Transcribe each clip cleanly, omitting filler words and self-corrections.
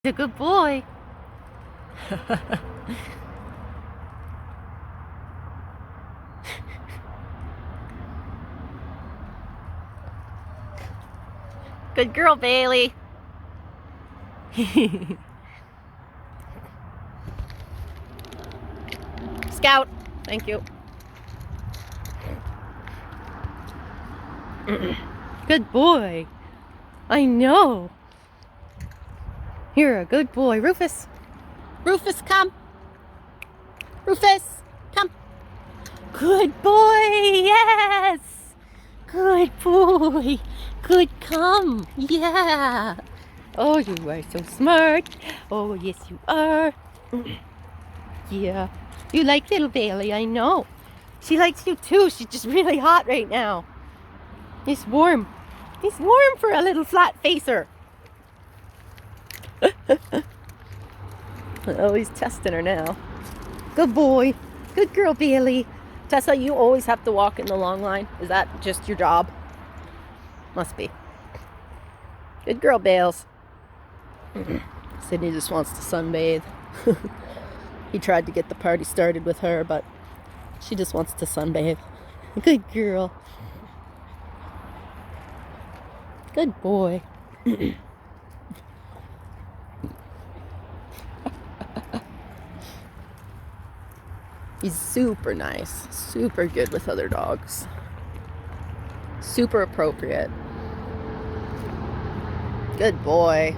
He's a good boy. Good girl, Bailey. Scout. Thank you. Good boy. I know. You're a good boy. Rufus. Rufus, come. Rufus, come. Good boy. Yes. Good boy. Good, come. Yeah. Oh, you are so smart. Oh, yes, you are. Yeah. You like little Bailey, I know. She likes you too. She's just really hot right now. It's warm. It's warm for a little flat facer. Oh, he's testing her now. Good boy. Good girl, Bailey. Tessa, you always have to walk in the long line. Is that just your job? Must be. Good girl, Bales. Sydney just wants to sunbathe. He tried to get the party started with her, but she just wants to sunbathe. Good girl. Good boy. He's super nice, super good with other dogs. Super appropriate. Good boy.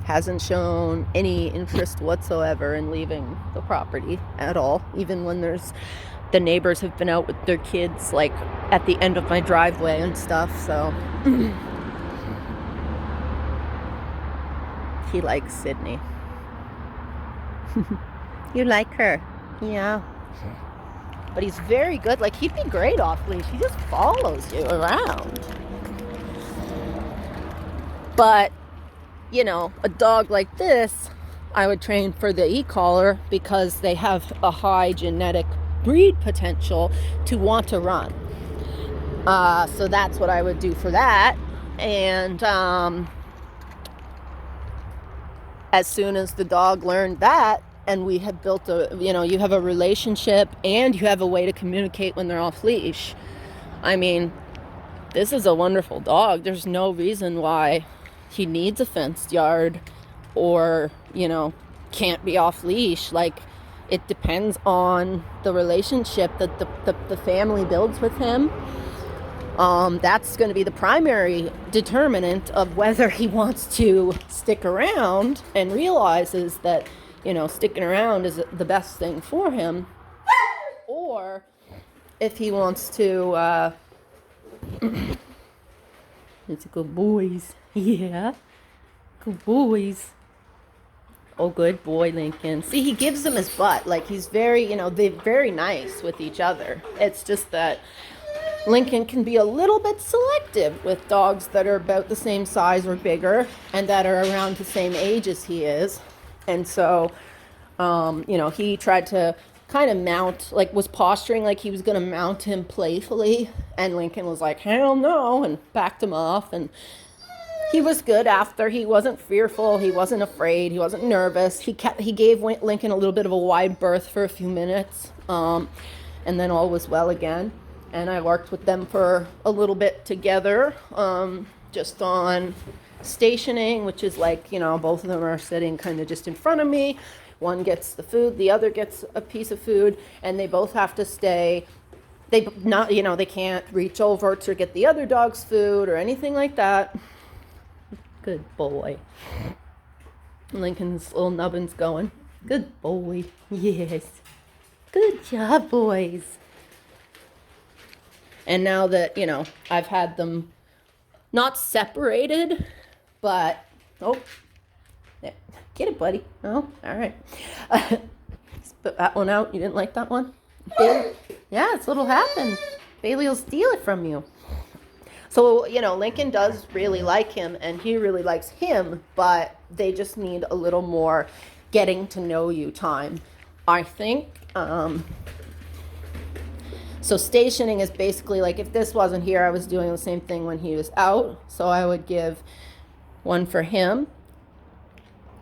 Hasn't shown any interest whatsoever in leaving the property at all, even when the neighbors have been out with their kids, like at the end of my driveway and stuff, so he likes Sydney. You like her? Yeah. But he's very good. Like, he'd be great off leash. He just follows you around. But, you know, a dog like this, I would train for the e-collar because they have a high genetic breed potential to want to run. So that's what I would do for that. And as soon as the dog learned that, and we have built you have a relationship and you have a way to communicate when they're off leash. I mean, this is a wonderful dog. There's no reason why he needs a fenced yard or, can't be off leash. Like, it depends on the relationship that the family builds with him. That's going to be the primary determinant of whether he wants to stick around and realizes that, sticking around is the best thing for him, or if he wants to, it's good boys. Yeah. Good boys. Oh, good boy, Lincoln. See, he gives him his butt. Like, he's very, they're very nice with each other. It's just that Lincoln can be a little bit selective with dogs that are about the same size or bigger and that are around the same age as he is. And so, he tried to kind of mount, like, was posturing like he was going to mount him playfully. And Lincoln was like, hell no, and backed him off. And he was good after. He wasn't fearful. He wasn't afraid. He wasn't nervous. He gave Lincoln a little bit of a wide berth for a few minutes. And then all was well again. And I worked with them for a little bit together, just on stationing, which is like, both of them are sitting kind of just in front of me. One gets the food, the other gets a piece of food, and they both have to stay. They can't reach over to get the other dog's food or anything like that. Good boy. Lincoln's little nubbin's going. Good boy. Yes. Good job, boys. And now that, I've had them not separated, but, yeah. Get it, buddy. Oh, all right. Spit that one out. You didn't like that one? Bailey? Yeah, it's what'll happen. Bailey will steal it from you. So, Lincoln does really like him, and he really likes him, but they just need a little more getting to know you time, I think. So stationing is basically like if this wasn't here, I was doing the same thing when he was out. So I would give one for him,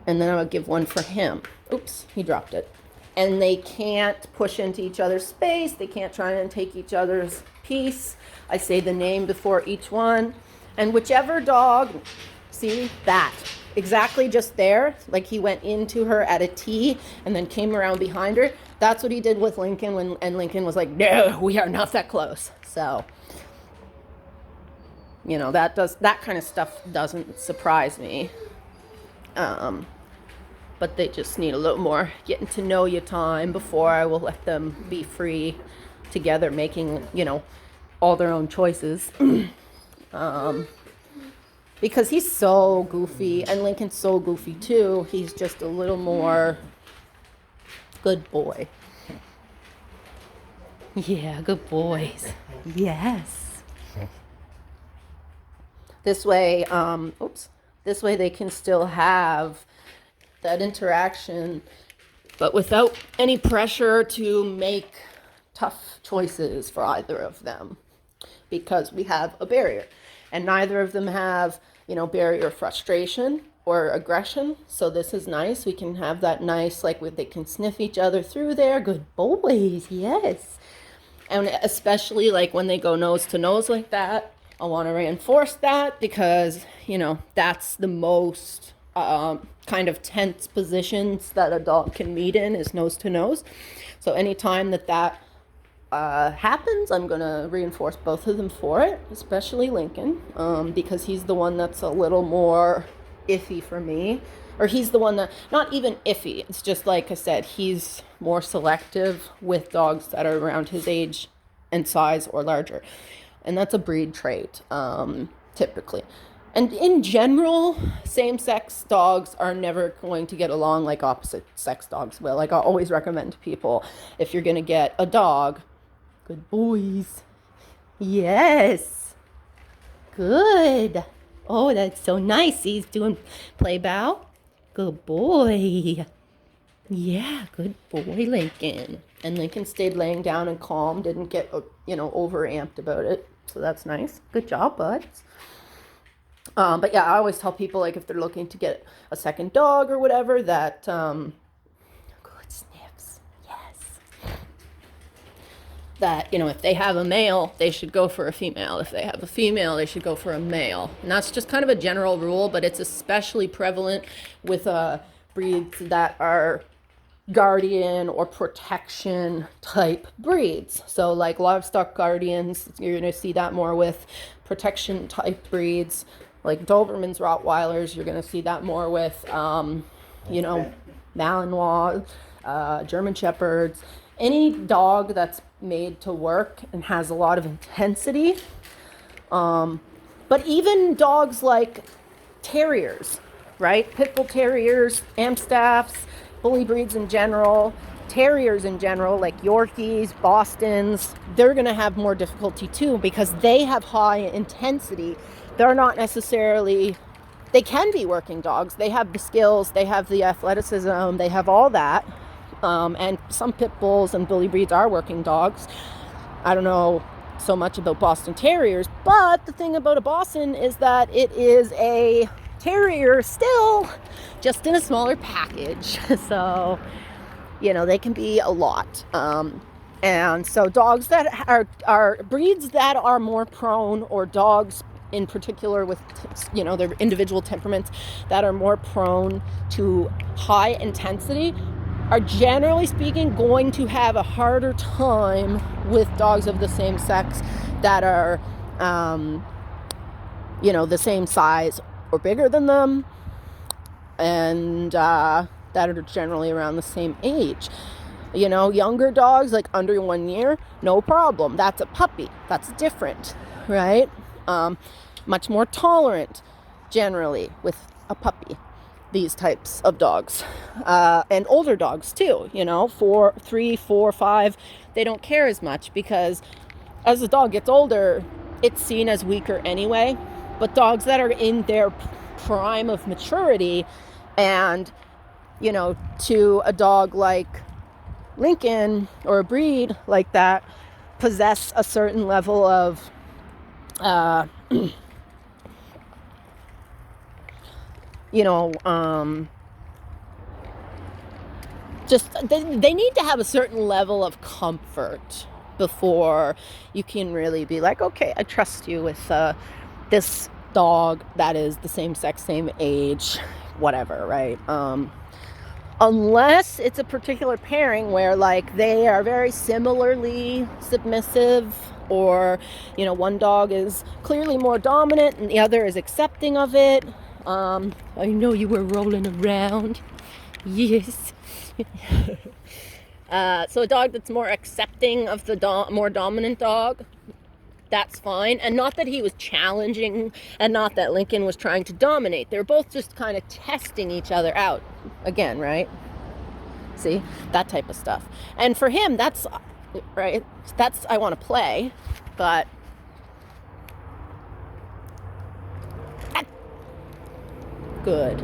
and then I would give one for him. Oops, he dropped it. And they can't push into each other's space. They can't try and take each other's piece. I say the name before each one. And whichever dog, see that, exactly just there, like he went into her at a T and then came around behind her. That's what he did with Lincoln and Lincoln was like, no, we are not that close. So, you know, that kind of stuff doesn't surprise me. But they just need a little more getting to know you time before I will let them be free together, making, you know, all their own choices. Because he's so goofy, and Lincoln's so goofy too. He's just a little more good boy. Yeah, good boys. Yes. This way, this way they can still have that interaction, but without any pressure to make tough choices for either of them, because we have a barrier, and neither of them have, you know, barrier frustration or aggression. So this is nice. We can have that nice, like they can sniff each other through there. Good boys, yes. And especially like when they go nose to nose like that, I want to reinforce that, because, you know, that's the most kind of tense positions that a dog can meet in, is nose to nose. So anytime that happens, I'm going to reinforce both of them for it, especially Lincoln, because he's the one that's a little more iffy for me. Or he's the one that, not even iffy, it's just like I said, he's more selective with dogs that are around his age and size or larger. And that's a breed trait, typically. And in general, same-sex dogs are never going to get along like opposite-sex dogs will. Like I always recommend to people, if you're going to get a dog, good boys. Yes. Good. Oh, that's so nice. He's doing play bow. Good boy. Yeah, good boy, Lincoln. And Lincoln stayed laying down and calm, didn't get, you know, overamped about it. So that's nice. Good job, buds. But yeah, I always tell people, like, if they're looking to get a second dog or whatever, that, good sniffs, yes. That, you know, if they have a male, they should go for a female. If they have a female, they should go for a male. And that's just kind of a general rule, but it's especially prevalent with breeds that are guardian or protection type breeds. So like livestock guardians, you're going to see that more with protection type breeds. Like Dobermans, Rottweilers, you're going to see that more with, you know, Malinois, German Shepherds. Any dog that's made to work and has a lot of intensity. But even dogs like terriers, right? Pit Bull Terriers, Amstaffs, bully breeds in general, terriers in general, like Yorkies, Bostons, they're going to have more difficulty too, because they have high intensity. They're not necessarily, they can be working dogs. They have the skills, they have the athleticism, they have all that. And some pit bulls and bully breeds are working dogs. I don't know so much about Boston Terriers, but the thing about a Boston is that it is a terrier still, just in a smaller package. So, you know, they can be a lot. And so dogs that are breeds that are more prone, or dogs in particular with, you know, their individual temperaments that are more prone to high intensity, are generally speaking going to have a harder time with dogs of the same sex that are, you know, the same size or bigger than them, and that are generally around the same age. You know, younger dogs, like under 1 year, no problem. That's a puppy. That's different, right? Much more tolerant, generally, with a puppy. These types of dogs. And older dogs, too. You know, 3, 4, 5, they don't care as much, because as the dog gets older, it's seen as weaker anyway. But dogs that are in their prime of maturity, and, you know, to a dog like Lincoln, or a breed like that, possess a certain level of just they need to have a certain level of comfort before you can really be like, okay, I trust you with this dog that is the same sex, same age, whatever, right? Unless it's a particular pairing where like they are very similarly submissive, or one dog is clearly more dominant and the other is accepting of it. I know you were rolling around. Yes. So a dog that's more accepting of the more dominant dog, that's fine. And not that he was challenging, and not that Lincoln was trying to dominate. They're both just kind of testing each other out again, right? See, that type of stuff. And for him, that's right. That's, I want to play, but good.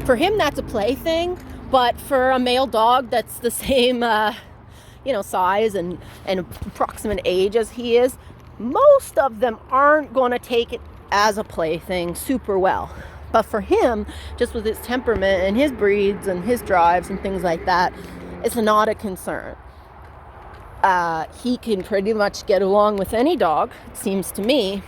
For him, that's a play thing. But for a male dog that's the same, size and approximate age as he is, most of them aren't going to take it as a plaything super well. But for him, just with his temperament and his breeds and his drives and things like that, it's not a concern. He can pretty much get along with any dog, it seems to me.